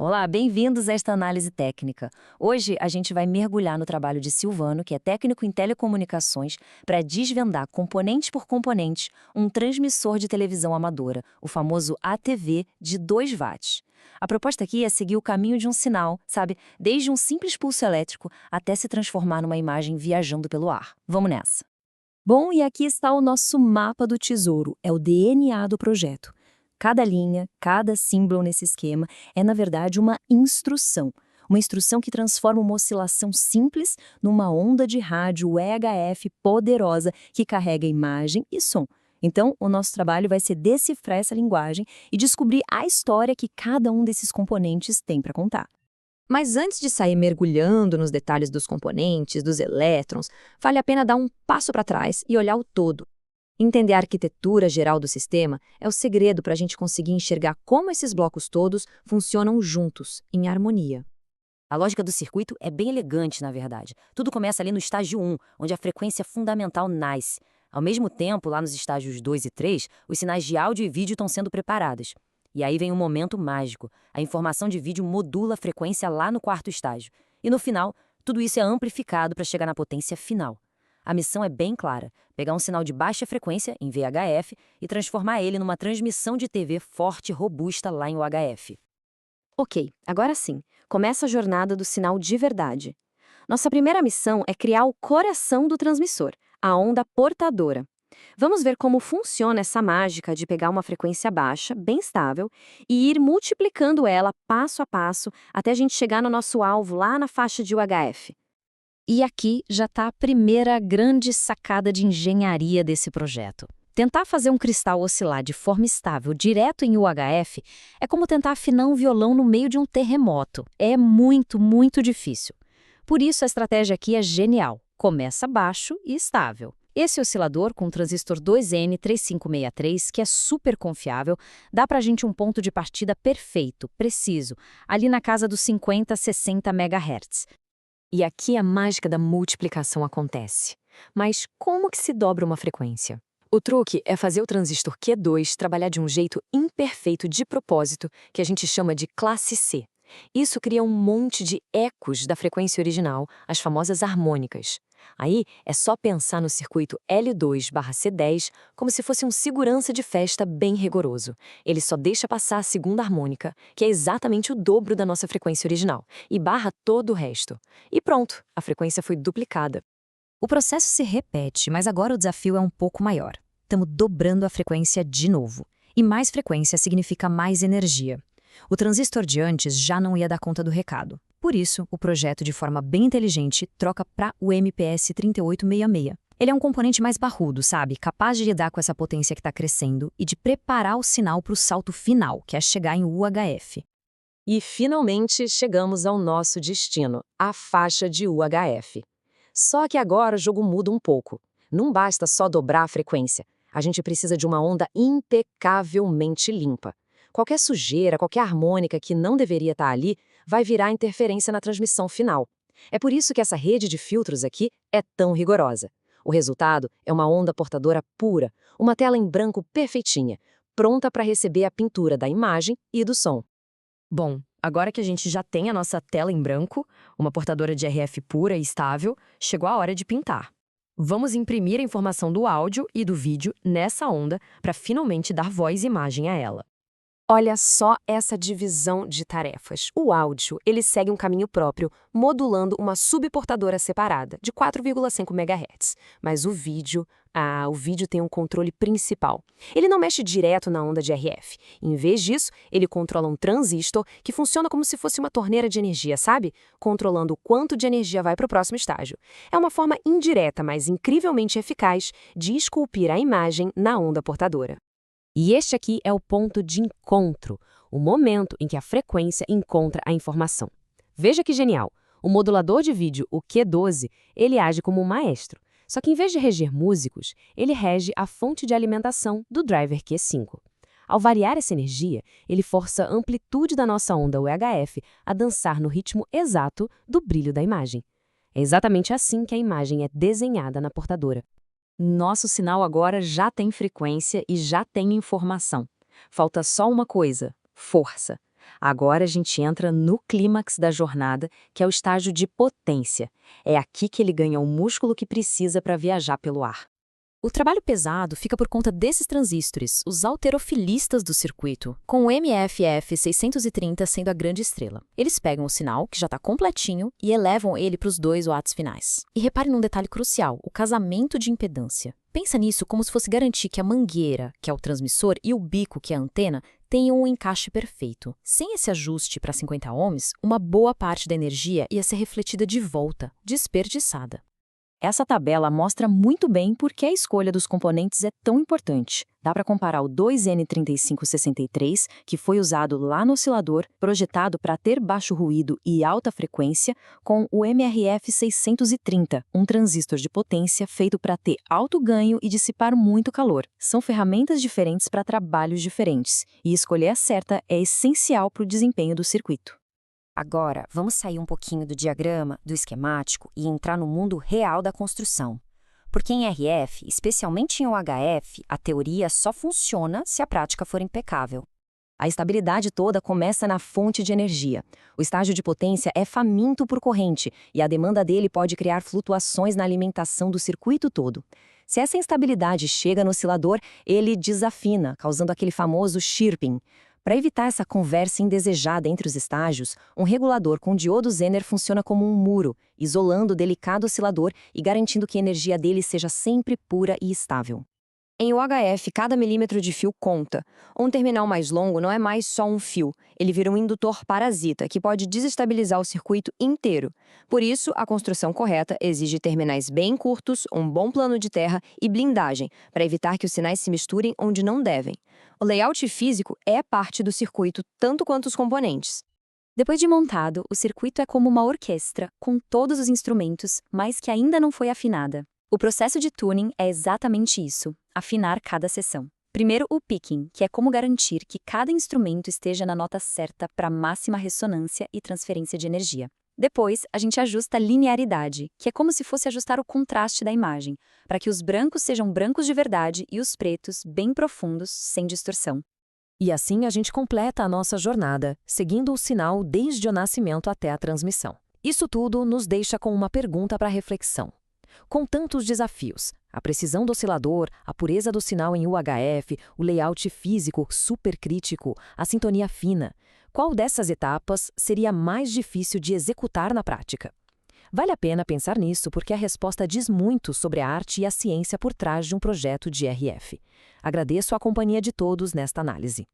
Olá, bem-vindos a esta análise técnica. Hoje a gente vai mergulhar no trabalho de Silvano, que é técnico em telecomunicações, para desvendar componente por componente um transmissor de televisão amadora, o famoso ATV de 2 watts. A proposta aqui é seguir o caminho de um sinal, sabe, desde um simples pulso elétrico até se transformar numa imagem viajando pelo ar. Vamos nessa! Bom, e aqui está o nosso mapa do tesouro, é o DNA do projeto. Cada linha, cada símbolo nesse esquema é, na verdade, uma instrução. Uma instrução que transforma uma oscilação simples numa onda de rádio UHF poderosa que carrega imagem e som. Então, o nosso trabalho vai ser decifrar essa linguagem e descobrir a história que cada um desses componentes tem para contar. Mas antes de sair mergulhando nos detalhes dos componentes, dos elétrons, vale a pena dar um passo para trás e olhar o todo. Entender a arquitetura geral do sistema é o segredo para a gente conseguir enxergar como esses blocos todos funcionam juntos, em harmonia. A lógica do circuito é bem elegante, na verdade. Tudo começa ali no estágio 1, onde a frequência fundamental nasce. Ao mesmo tempo, lá nos estágios 2 e 3, os sinais de áudio e vídeo estão sendo preparados. E aí vem um momento mágico. A informação de vídeo modula a frequência lá no 4º estágio. E no final, tudo isso é amplificado para chegar na potência final. A missão é bem clara: pegar um sinal de baixa frequência, em VHF, e transformar ele numa transmissão de TV forte e robusta lá em UHF. Ok, agora sim, começa a jornada do sinal de verdade. Nossa primeira missão é criar o coração do transmissor, a onda portadora. Vamos ver como funciona essa mágica de pegar uma frequência baixa, bem estável, e ir multiplicando ela passo a passo até a gente chegar no nosso alvo lá na faixa de UHF. E aqui já está a primeira grande sacada de engenharia desse projeto. Tentar fazer um cristal oscilar de forma estável direto em UHF é como tentar afinar um violão no meio de um terremoto. É muito, muito difícil. Por isso a estratégia aqui é genial. Começa baixo e estável. Esse oscilador com o transistor 2N3563, que é super confiável, dá pra gente um ponto de partida perfeito, preciso, ali na casa dos 50, 60 MHz. E aqui a mágica da multiplicação acontece. Mas como que se dobra uma frequência? O truque é fazer o transistor Q2 trabalhar de um jeito imperfeito de propósito, que a gente chama de classe C. Isso cria um monte de ecos da frequência original, as famosas harmônicas. Aí é só pensar no circuito L2/C10 como se fosse um segurança de festa bem rigoroso. Ele só deixa passar a segunda harmônica, que é exatamente o dobro da nossa frequência original, e barra todo o resto. E pronto, a frequência foi duplicada. O processo se repete, mas agora o desafio é um pouco maior. Estamos dobrando a frequência de novo. E mais frequência significa mais energia. O transistor de antes já não ia dar conta do recado. Por isso, o projeto, de forma bem inteligente, troca para o MPS 3866. Ele é um componente mais parrudo, sabe? Capaz de lidar com essa potência que está crescendo e de preparar o sinal para o salto final, que é chegar em UHF. E, finalmente, chegamos ao nosso destino, a faixa de UHF. Só que agora o jogo muda um pouco. Não basta só dobrar a frequência. A gente precisa de uma onda impecavelmente limpa. Qualquer sujeira, qualquer harmônica que não deveria estar ali, vai virar interferência na transmissão final. É por isso que essa rede de filtros aqui é tão rigorosa. O resultado é uma onda portadora pura, uma tela em branco perfeitinha, pronta para receber a pintura da imagem e do som. Bom, agora que a gente já tem a nossa tela em branco, uma portadora de RF pura e estável, chegou a hora de pintar. Vamos imprimir a informação do áudio e do vídeo nessa onda para finalmente dar voz e imagem a ela. Olha só essa divisão de tarefas. O áudio, ele segue um caminho próprio, modulando uma subportadora separada, de 4,5 MHz. Mas o vídeo tem um controle principal. Ele não mexe direto na onda de RF. Em vez disso, ele controla um transistor que funciona como se fosse uma torneira de energia, sabe? Controlando o quanto de energia vai para o próximo estágio. É uma forma indireta, mas incrivelmente eficaz, de esculpir a imagem na onda portadora. E este aqui é o ponto de encontro, o momento em que a frequência encontra a informação. Veja que genial! O modulador de vídeo, o Q12, ele age como um maestro. Só que em vez de reger músicos, ele rege a fonte de alimentação do driver Q5. Ao variar essa energia, ele força a amplitude da nossa onda UHF a dançar no ritmo exato do brilho da imagem. É exatamente assim que a imagem é desenhada na portadora. Nosso sinal agora já tem frequência e já tem informação. Falta só uma coisa: força. Agora a gente entra no clímax da jornada, que é o estágio de potência. É aqui que ele ganha o músculo que precisa para viajar pelo ar. O trabalho pesado fica por conta desses transistores, os halterofilistas do circuito, com o MFF630 sendo a grande estrela. Eles pegam o sinal, que já está completinho, e elevam ele para os 2 watts finais. E repare num detalhe crucial, o casamento de impedância. Pensa nisso como se fosse garantir que a mangueira, que é o transmissor, e o bico, que é a antena, tenham um encaixe perfeito. Sem esse ajuste para 50 ohms, uma boa parte da energia ia ser refletida de volta, desperdiçada. Essa tabela mostra muito bem por que a escolha dos componentes é tão importante. Dá para comparar o 2N3563, que foi usado lá no oscilador, projetado para ter baixo ruído e alta frequência, com o MRF630, um transistor de potência feito para ter alto ganho e dissipar muito calor. São ferramentas diferentes para trabalhos diferentes, e escolher a certa é essencial para o desempenho do circuito. Agora, vamos sair um pouquinho do diagrama, do esquemático e entrar no mundo real da construção. Porque em RF, especialmente em UHF, a teoria só funciona se a prática for impecável. A estabilidade toda começa na fonte de energia. O estágio de potência é faminto por corrente e a demanda dele pode criar flutuações na alimentação do circuito todo. Se essa instabilidade chega no oscilador, ele desafina, causando aquele famoso chirping. Para evitar essa conversa indesejada entre os estágios, um regulador com diodo Zener funciona como um muro, isolando o delicado oscilador e garantindo que a energia dele seja sempre pura e estável. Em UHF, cada milímetro de fio conta. Um terminal mais longo não é mais só um fio, ele vira um indutor parasita, que pode desestabilizar o circuito inteiro. Por isso, a construção correta exige terminais bem curtos, um bom plano de terra e blindagem, para evitar que os sinais se misturem onde não devem. O layout físico é parte do circuito, tanto quanto os componentes. Depois de montado, o circuito é como uma orquestra, com todos os instrumentos, mas que ainda não foi afinada. O processo de tuning é exatamente isso, afinar cada seção. Primeiro, o picking, que é como garantir que cada instrumento esteja na nota certa para máxima ressonância e transferência de energia. Depois, a gente ajusta a linearidade, que é como se fosse ajustar o contraste da imagem, para que os brancos sejam brancos de verdade e os pretos bem profundos, sem distorção. E assim a gente completa a nossa jornada, seguindo o sinal desde o nascimento até a transmissão. Isso tudo nos deixa com uma pergunta para reflexão. Com tantos desafios, a precisão do oscilador, a pureza do sinal em UHF, o layout físico super crítico, a sintonia fina, qual dessas etapas seria mais difícil de executar na prática? Vale a pena pensar nisso porque a resposta diz muito sobre a arte e a ciência por trás de um projeto de RF. Agradeço a companhia de todos nesta análise.